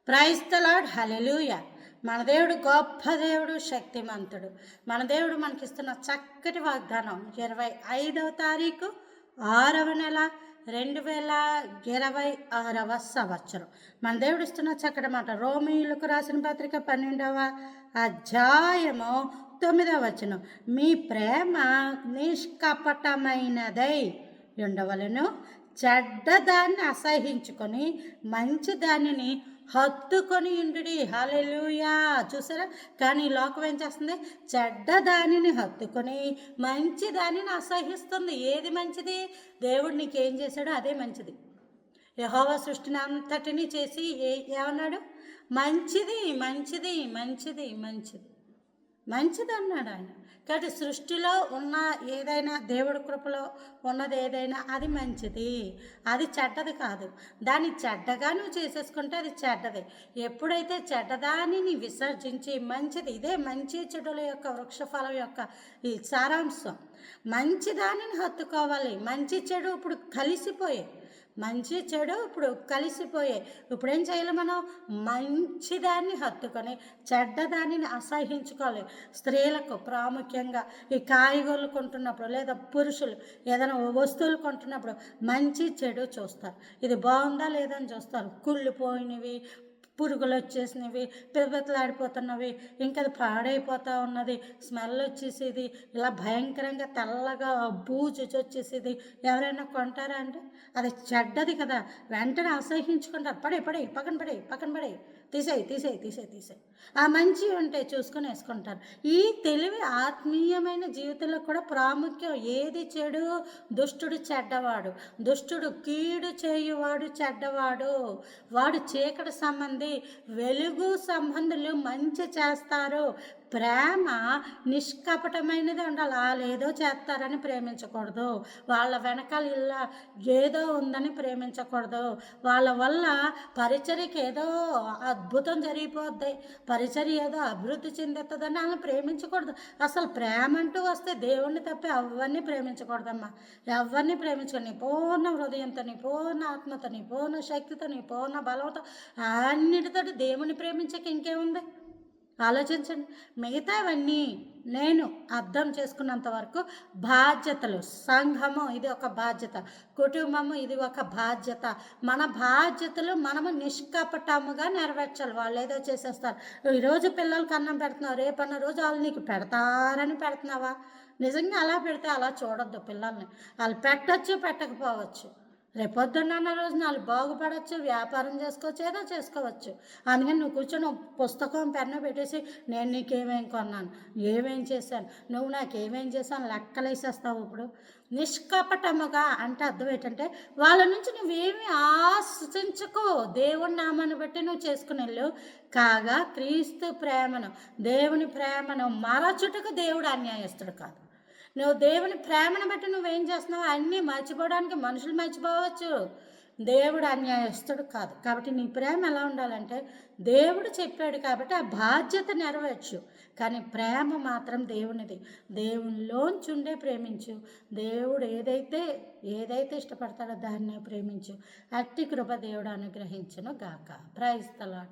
Praise the lord, హల్లెలూయా. మన దేవుడు గొప్ప దేవుడు, శక్తిమంతుడు. మన దేవుడు మనకిస్తున్న చక్కటి వాగ్దానం 25వ తారీఖు 6వ నెల 2026 సంవత్సరం. మన దేవుడు ఇస్తున్న చక్కటి మాట రోమీయులకు రాసిన పత్రిక 12వ అధ్యాయము 9వ వచనం. మీ ప్రేమ నిష్కపటమైనదై ఉండవలను, చెడ్డదాన్ని అసహించుకొని మంచి దానిని హత్తుకొని ఉండుడి. హల్లెలూయా. చూసారా? కానీ ఈ లోకం ఏం చేస్తుంది? చెడ్డ దానిని హత్తుకొని మంచి దానిని అసహిస్తుంది. ఏది మంచిది? దేవుడు నీకేం చేశాడో అదే మంచిది. యెహోవా సృష్టిని అంతటిని చేసి ఏమన్నాడు? మంచిది మంచిది మంచిది మంచిది మంచిది అన్నాడు ఆయన. కాబట్టి సృష్టిలో ఉన్న ఏదైనా, దేవుడి కృపలో ఉన్నది ఏదైనా అది మంచిది, అది చెడ్డది కాదు. దాన్ని చెడ్డగా నువ్వు చేసేసుకుంటే అది చెడ్డది. ఎప్పుడైతే చెడ్డదానిని విసర్జించి మంచిది, ఇదే మంచి చెడుల యొక్క వృక్షఫలం యొక్క ఈ సారాంశం. మంచి దానిని హత్తుకోవాలి. మంచి చెడు ఇప్పుడు కలిసిపోయాయి. మంచి చెడు ఇప్పుడు కలిసిపోయాయి. ఇప్పుడేం చేయాలి? మనం మంచిదాన్ని హత్తుకొని చెడ్డదానిని అసహించుకోవాలి. స్త్రీలకు ప్రాముఖ్యంగా ఈ కాయగూరలు కొంటున్నప్పుడు లేదా పురుషులు ఏదైనా వస్తువులు కొంటున్నప్పుడు మంచి చెడు చూస్తారు. ఇది బాగుందా లేదని చూస్తారు. కుళ్ళిపోయినవి, పురుగులు వచ్చేసినవి, పిలపితలాడిపోతున్నవి, ఇంకా అది పాడైపోతూ ఉన్నది, స్మెల్ వచ్చేసేది, ఇలా భయంకరంగా తెల్లగా బూజు వచ్చేసేది ఎవరైనా కొంటారా అంటే అది చెడ్డది కదా. వెంటనే అసహించుకుంటారు. పడే పక్కన పడే తీసేయి. ఆ మంచి ఉంటే చూసుకొని వేసుకుంటారు. ఈ తెలివి ఆత్మీయమైన జీవితంలో కూడా ప్రాముఖ్యం. ఏది చెడు? దుష్టుడు చెడ్డవాడు, దుష్టుడు కీడు చేయువాడు చెడ్డవాడు. వాడు చీకటి సంబంధి, వెలుగు సంబంధులు మంచి చేస్తారు. ప్రేమ నిష్కపటమైనది ఉండాలి. ఏదో చేస్తారని ప్రేమించకూడదు. వాళ్ళ వెనకాల ఇలా ఏదో ఉందని ప్రేమించకూడదు. వాళ్ళ వల్ల పరిచర్యకి ఏదో అద్భుతం జరిగిపోద్ది, పరిచర్య ఏదో అభివృద్ధి చెందుతుందని వాళ్ళని ప్రేమించకూడదు. అసలు ప్రేమ అంటూ వస్తే దేవుణ్ణి తప్పి ఎవరిని ప్రేమించకూడదమ్మా. ఎవరిని నీ పూర్ణ హృదయంతో, నీ పూర్ణ ఆత్మతో, నీ పూర్ణ శక్తితో, నీ పూర్ణ బలంతో అన్నిటితో దేవుని ప్రేమించక ఇంకేముంది? ఆలోచించండి. మిగతావన్నీ నేను అర్థం చేసుకున్నంత వరకు బాధ్యతలు. సంఘము ఇది ఒక బాధ్యత, కుటుంబము ఇది ఒక బాధ్యత. మన బాధ్యతలు మనము నిష్కపటముగా నెరవేర్చాలి. వాళ్ళు ఏదో చేసేస్తారు. ఈరోజు పిల్లలకి అన్నం పెడుతున్నావు, రేపన్న రోజు వాళ్ళు నీకు పెడతారని పెడుతున్నావా? నిజంగా అలా పెడితే అలా చూడొద్దు పిల్లల్ని. వాళ్ళు పెట్టచ్చు, పెట్టకపోవచ్చు. రేపొద్దున్న రోజున వాళ్ళు బాగుపడవచ్చు, వ్యాపారం చేసుకోవచ్చు, ఏదో చేసుకోవచ్చు. అందుకని నువ్వు కూర్చొని పుస్తకం పెన్ను పెట్టేసి నేను నీకేమేం కొన్నాను, ఏమేం చేశాను, నువ్వు నాకేమేం చేశాను లెక్కలు వేసేస్తావు. ఇప్పుడు నిష్కపటముగా అంటే అర్థం ఏంటంటే వాళ్ళ నుంచి నువ్వేమీ ఆశించుకో. దేవుడి నామాన్ని బట్టి నువ్వు చేసుకుని వెళ్ళు. కాగా క్రీస్తు ప్రేమను, దేవుని ప్రేమను మరచుటకు దేవుడు అన్యాయస్తుడు కాదు. నువ్వు దేవుని ప్రేమను బట్టి నువ్వేం చేస్తున్నావు? అన్నీ మర్చిపోవడానికి మనుషులు మర్చిపోవచ్చు, దేవుడు అన్యాయస్తుడు కాదు. కాబట్టి నీ ప్రేమ ఎలా ఉండాలంటే దేవుడు చెప్పాడు కాబట్టి ఆ బాధ్యత నెరవేర్చు. కానీ ప్రేమ మాత్రం దేవునిది. దేవునిలోంచి ఉండే ప్రేమించు. దేవుడు ఏదైతే ఇష్టపడతాడో దాన్నే ప్రేమించు. అట్టి కృప దేవుడు అనుగ్రహించును గాక. Praise the lord.